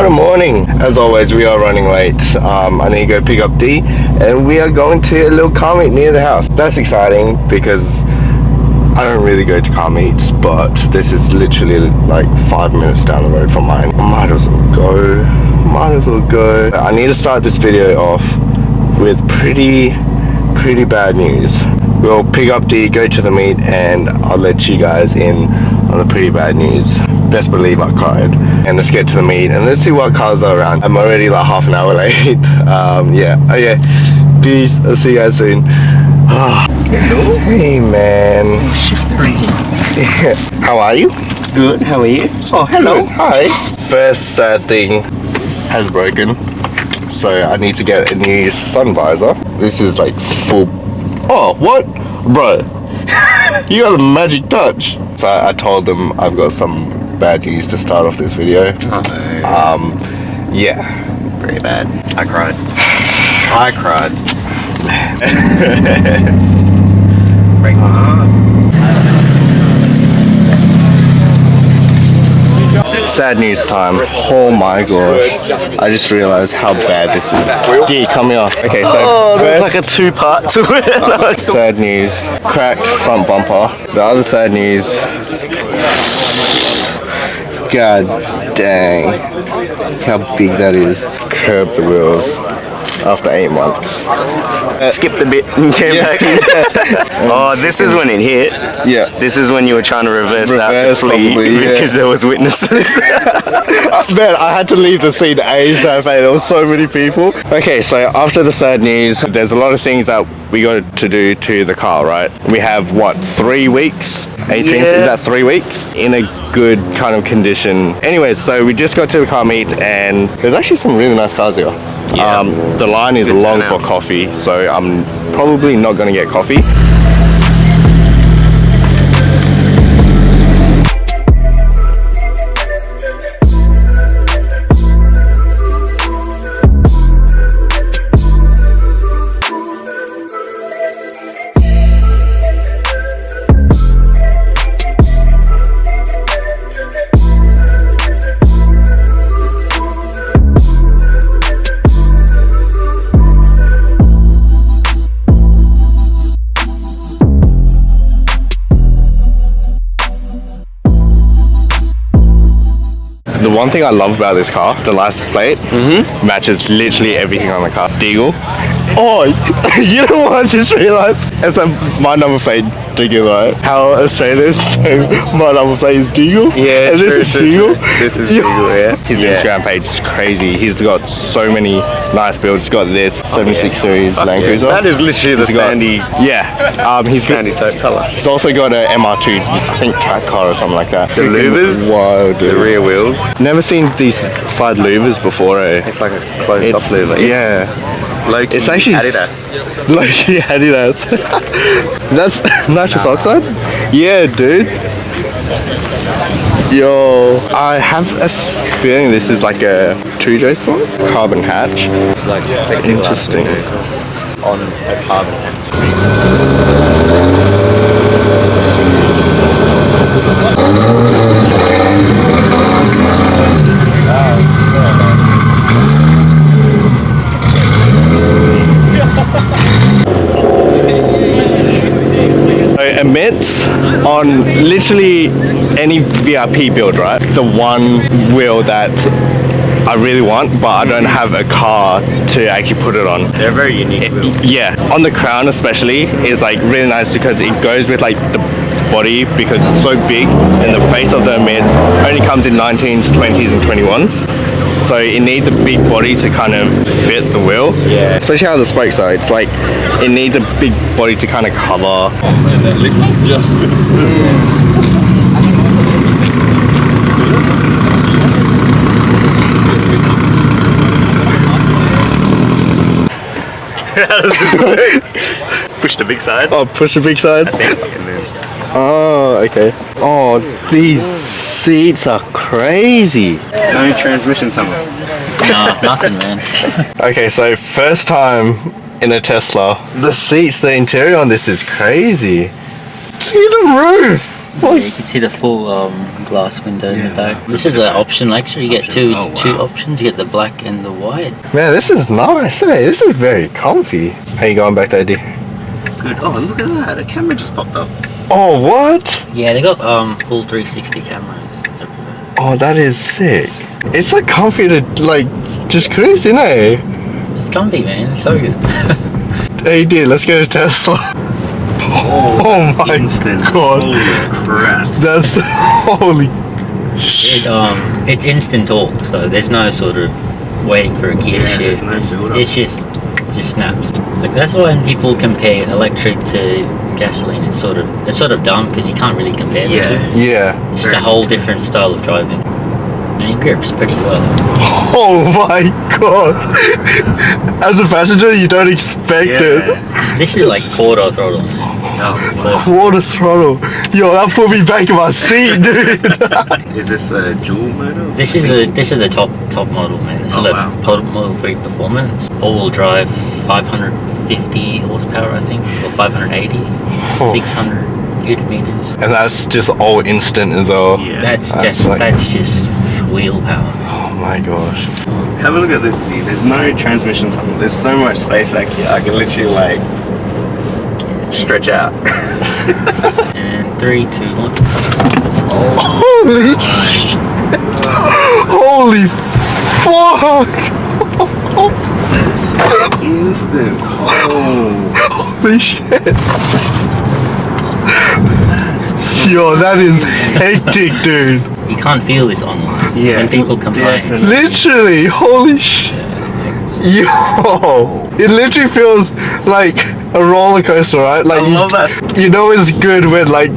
What a morning. As always, we are running late. I need to go pick up D, and we are going to a little car meet near the house. That's exciting because I don't really go to car meets, but this is literally like 5 minutes down the road from mine. Might as well go. I need to start this video off with pretty bad news. We'll pick up D, go to the meet, and I'll let you guys in on the pretty bad news. Best believe I cried. And let's get to the meet and let's see what cars are around. I'm already like half an hour late. Yeah. Peace. I'll see you guys soon. Hello. Hey man. Shift 3. How are you? Good. How are you? Oh, hello. Good. Hi. First sad thing has broken, so I need to get a new sun visor. This is like full. Oh, what, bro? You got a magic touch. So I told them I've got some bad news to start off this video. Yeah. Very bad. I cried. Break my heart. Sad news time. Oh my gosh. I just realized how bad this is. D, come here. Okay, so there's like a two-part to it. Sad news. Cracked front bumper. The other sad news. God dang. How big that is. Curb the wheels. After 8 months. Skipped a bit and came back. Oh, this is when it hit. Yeah. This is when you were trying to reverse out to flee probably, because there was witnesses. Man, I had to leave the scene ASAP. There was so many people. Okay, so after the sad news, there's a lot of things that we got to do to the car, right? We have what, 3 weeks? 18th, is that 3 weeks? In a good kind of condition. Anyways, so we just got to the car meet and there's actually some really nice cars here. Yeah. The line is long for coffee, so I'm probably not going to get coffee. The one thing I love about this car, the license plate, matches literally everything on the car. Deagle. Oh, you know what I just realized? It's my number plate, Deagle, right? How Australia is so my number plate is Deagle. Yeah, and this is Deagle. This is Deagle, yeah. His Instagram page is crazy. He's got so many nice builds. He's got this 76 series Land Cruiser. That is literally the sandy. He's sandy type color. He's also got a MR2, I think track car or something like that. The louvers. Wow, dude. The rear wheels. Never seen these side louvers before, eh? It's like a closed up louver. It's actually Adidas. Low-key Adidas. That's nitrous oxide? Yeah, dude. Yo, I have a feeling this is like a 2J one. Carbon hatch. It's like interesting. On a carbon hatch. Emits on literally any VIP build, right? The one wheel that I really want, but I don't have a car to actually put it on. They're very unique wheels. Yeah, on the crown especially is like really nice because it goes with like the body because it's so big, and the face of the emits only comes in 19s, 20s and 21s. So it needs a big body to kind of fit the wheel. Yeah. Especially how the spokes are. It's like it needs a big body to kind of cover. And that liquid justice. How does this work? Push the big side. Oh, push the big side? Oh, okay. Oh, these seats are crazy. No transmission tunnel. No, nothing, man. Okay, so first time in a Tesla. The seats, the interior on this is crazy. See the roof. Yeah, you can see the full glass window in the back. This is an option actually. You get two options. You get the black and the white. Man, this is nice. Hey, this is very comfy. How you going back there, D? Good. Oh, look at that. A camera just popped up. Oh, what? Yeah, they got full 360 cameras everywhere. Oh, that is sick. It's like comfy to like just cruise in, eh? It's comfy, man. It's so good. Hey, D, let's go to Tesla. Oh my instant. god. Holy crap. That's holy shit. It's instant torque, so there's no sort of waiting for a gear shift. there's no build-up. It's just snaps. Like that's why when people compare electric to gasoline, it's sort of dumb because you can't really compare the two. Yeah. It's just a whole different style of driving, and it grips pretty well. Oh my god. As a passenger, you don't expect it. This is like quarter throttle. Quarter throttle. Yo, that put me back in my seat, dude. Is this a dual motor? This is the top model, man. This is the Model 3 Performance, all-wheel drive, 550 horsepower, I think, or 580, 600 newton meters. And that's just all instant as well. Yeah. That's just wheel power. Oh my gosh. Have a look at this, see. There's no transmission tunnel. There's so much space back here. I can literally like stretch out. And 3, 2, 1. Holy shit. Holy fuck. Instant. Oh. Holy shit. Yo, that is hectic, dude. You can't feel this online. Yeah. When people complain. Definitely. Literally, holy shit. Yo, it literally feels like a roller coaster, right? Like I love that. You know it's good when like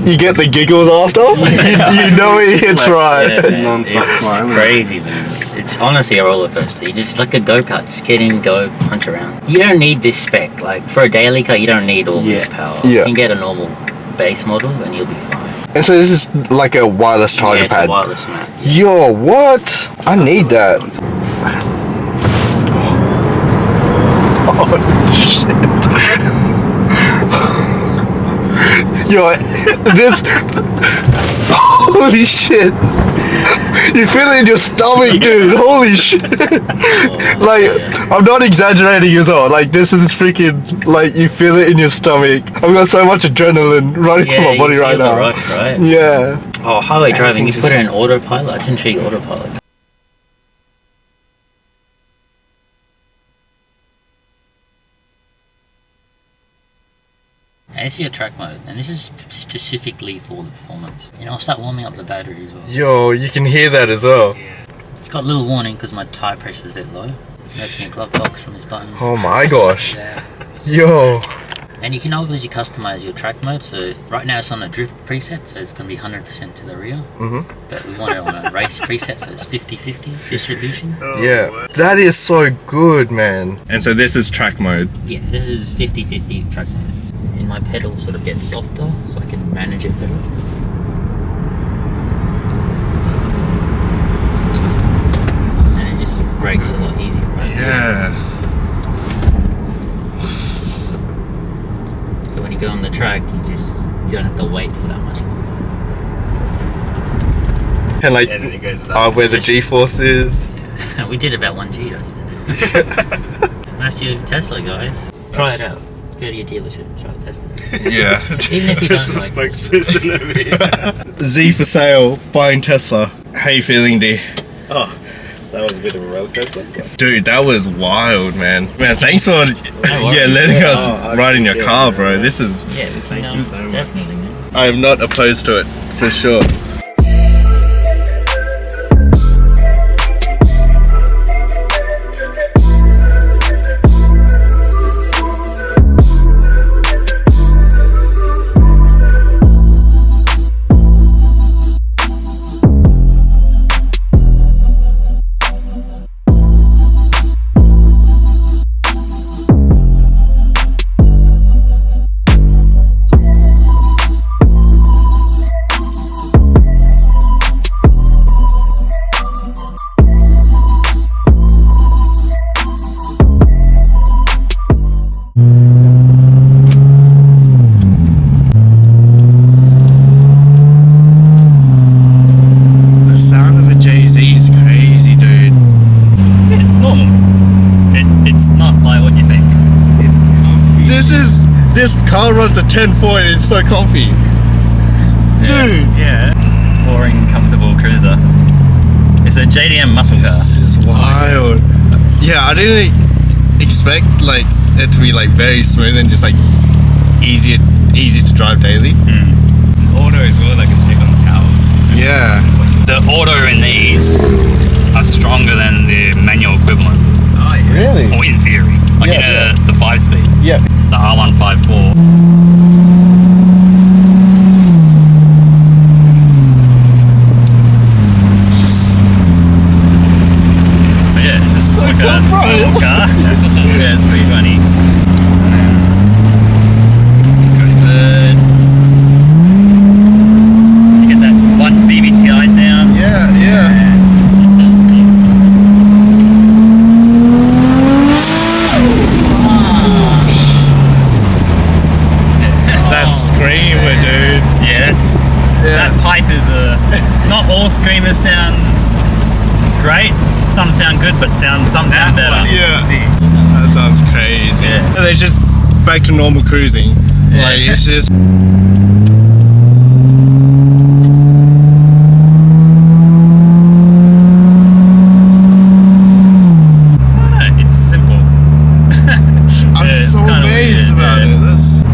you get the giggles after. You know it hits right. Yeah, man, Non-stop it's smiling. crazy, man. It's honestly a roller coaster. You just like a go-kart, just get in, go, punch around. You don't need this spec. Like for a daily car, you don't need all this power. Yeah. You can get a normal base model and you'll be fine. And so this is like a wireless charger It's pad. a wireless mat. Yo, what? I need that. Oh shit. Yo, this. Holy shit. You feel it in your stomach, dude. Holy shit. Like, I'm not exaggerating as well. Like, this is freaking, like, you feel it in your stomach. I've got so much adrenaline running through my body right now. Rush, right? Yeah. Oh, highway driving, you Everything's put it in autopilot. I didn't show you autopilot. And this is your track mode, and this is specifically for the performance. And I'll start warming up the battery as well. Yo, you can hear that as well. It's got a little warning because my tire pressure is a bit low. Making a glove box from this button. Oh my gosh. Yeah. Yo. And you can obviously customize your track mode. So right now it's on a drift preset, so it's going to be 100% to the rear. But we want it on a race preset, so it's 50-50 distribution. Yeah. That is so good, man. And so this is track mode. Yeah, this is 50-50 track mode. And my pedal sort of gets softer, so I can manage it better. And it just brakes a lot easier, right? Yeah. So when you go on the track, you don't have to wait for that much longer. And like, And then it goes where the G-force is. Yeah. We did about 1 G, I said. That's your Tesla, guys. Try it out. Go to your dealership and try to test it. Yeah. Even if you Just don't the spokesperson over here. Z for sale, buying Tesla. How you feeling, D? Oh, that was a bit of a roller coaster. Dude, that was wild, man. Man, thanks for letting us ride in your car, bro. This is, Yeah, we can so much. definitely, man. I am not opposed to it, for sure. this car runs at 10.4 and it's so comfy. Dude. Yeah. Boring, comfortable cruiser. It's a JDM muscle car. This is wild. Yeah, I didn't expect like it to be like very smooth and just like easy to drive daily. Auto as well, they can take on the power. Yeah. The auto in these are stronger than the manual equivalent. Oh, yeah. Really? Or in theory. Like the 5-speed. Yeah. The R154. Yeah, it's just So like cool, a bro. little car. Yeah, it's pretty funny. Good. You get that one BBTI sound. Yeah, yeah. That sounds sick. That screamer, dude. Yeah, that pipe is not all screamers sound great. Some sound good, but some sound better. Yeah. Sick. That sounds crazy. Yeah. And it's just back to normal cruising. Yeah. Like it's just. It's simple. I'm Yeah, it's so kinda amazed weird, about yeah. it. That's.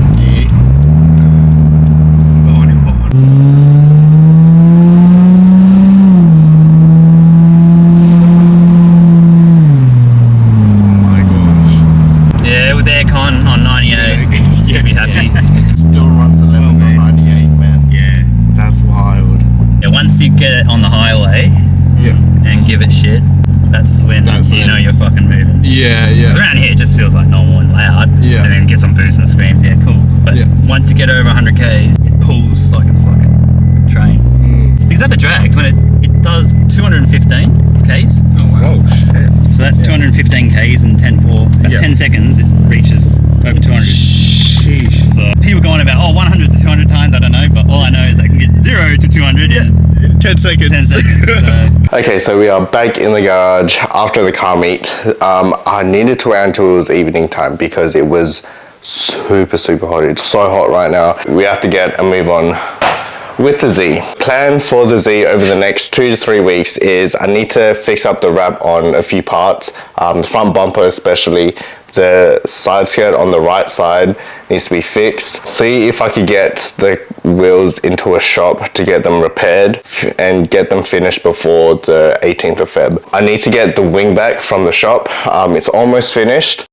Oh my gosh. Yeah, with aircon on 98, you'll be happy. It still runs 11 to 98, man. Yeah. That's wild. Yeah, once you get it on the highway Yeah. and give it shit, that's when you know you're fucking moving. Yeah, 'Cause yeah. around here it just feels like normal and loud. Yeah. And then get some boosts and screams, yeah, cool. But Yeah. once you get over 100 Ks, it pulls like a fucking train. Because at the drags, when it does 215 Ks, Oh, shit. so that's 215 Ks in 10.4. About Yeah. 10 seconds, it reaches over 200. Sheesh. So people going about, 100 to 200 times, I don't know, but all I know is I can get 0 to 200 in 10 seconds. 10 seconds. So. Okay, so we are back in the garage after the car meet. I needed to wait until it was evening time because it was super hot. It's so hot right now. We have to get a move on with the Z. Plan for the Z over the next 2 to 3 weeks is I need to fix up the wrap on a few parts, the front bumper especially. The side skirt on the right side needs to be fixed. See if I could get the wheels into a shop to get them repaired and get them finished before the 18th of Feb. I need to get the wing back from the shop. It's almost finished.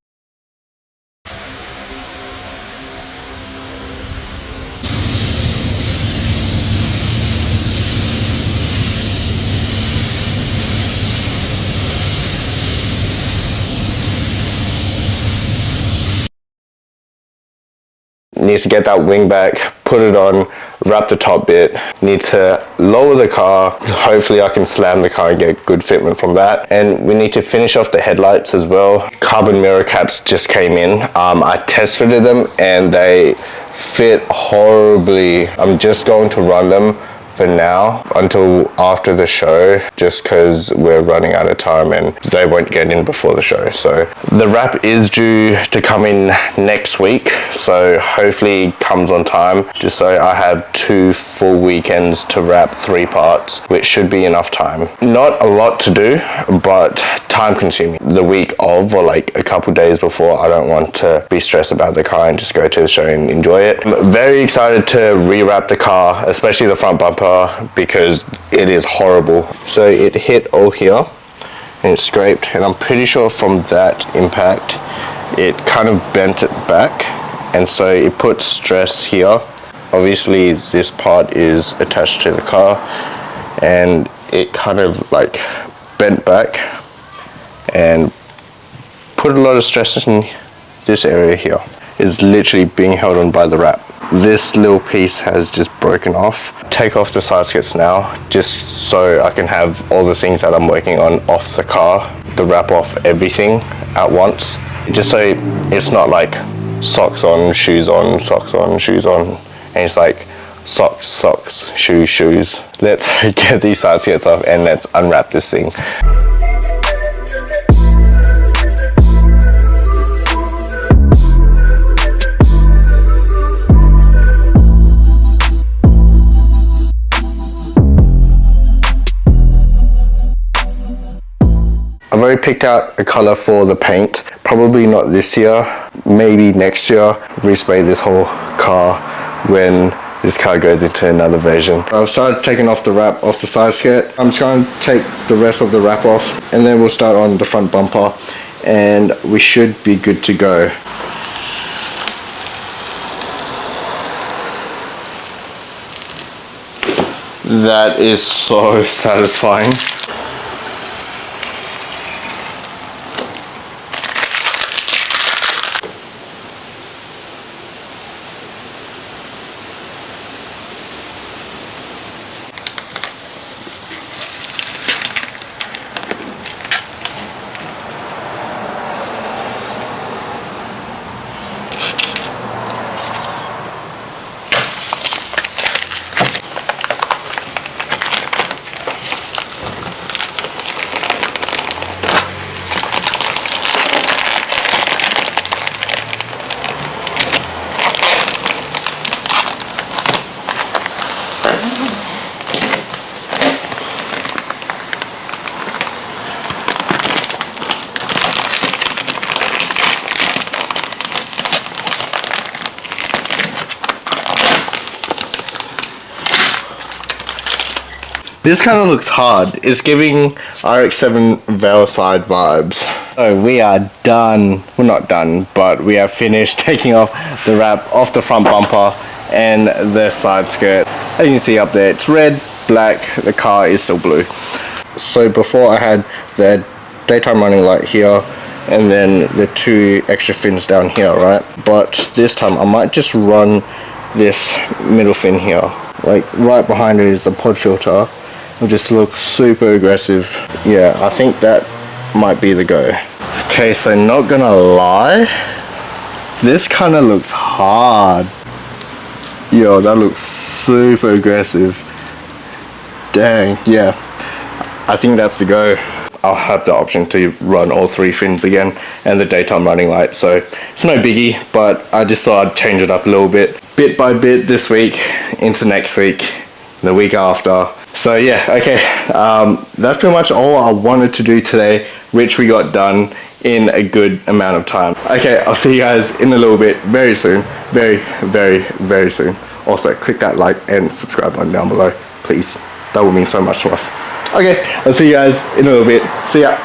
Need to get that wing back, put it on, wrap the top bit, need to lower the car, hopefully I can slam the car and get good fitment from that, and we need to finish off the headlights as well. Carbon mirror caps just came in. I test fitted them and they fit horribly. I'm just going to run them for now until after the show, just because we're running out of time and they won't get in before the show. So the wrap is due to come in next week, so hopefully it comes on time, just so I have 2 full weekends to wrap 3 parts, which should be enough time. Not a lot to do, but time consuming. The week of, or like a couple days before, I don't want to be stressed about the car and just go to the show and enjoy it. I'm very excited to rewrap the car, especially the front bumper, because it is horrible. So it hit all here and it scraped, and I'm pretty sure from that impact it kind of bent it back, and so it put stress here. Obviously this part is attached to the car and it kind of like bent back and put a lot of stress in this area here. It's literally being held on by the wrap. This little piece has just broken off. Take off the side skirts now, just so I can have all the things that I'm working on off the car, to wrap off everything at once, just so it's not like socks on, shoes on, socks on, shoes on, and it's like socks, socks, shoes, shoes. Let's get these side skirts off and let's unwrap this thing. I've already picked out a color for the paint. Probably not this year, maybe next year. Respray this whole car when this car goes into another version. I've started taking off the wrap off the side skirt. I'm just going to take the rest of the wrap off, and then we'll start on the front bumper, and we should be good to go. That is so satisfying. This kind of looks hard. It's giving RX-7 Veilside vibes. So we are done. We're not done, but we have finished taking off the wrap off the front bumper and the side skirt. As you can see up there, it's red, black, the car is still blue. So before I had the daytime running light here and then the 2 extra fins down here, right? But this time I might just run this middle fin here. Like right behind it is the pod filter. It'll just look super aggressive. Yeah, I think that might be the go. Okay, so not gonna lie, this kind of looks hard. Yo, that looks super aggressive. Dang, yeah. I think that's the go. I'll have the option to run all 3 fins again and the daytime running light, so it's no biggie, but I just thought I'd change it up a little bit by bit this week into next week, the week after. So yeah, okay, that's pretty much all I wanted to do today, which we got done in a good amount of time. Okay, I'll see you guys in a little bit, very soon, very soon. Also, click that like and subscribe button down below, please. That would mean so much to us. Okay, I'll see you guys in a little bit. See ya.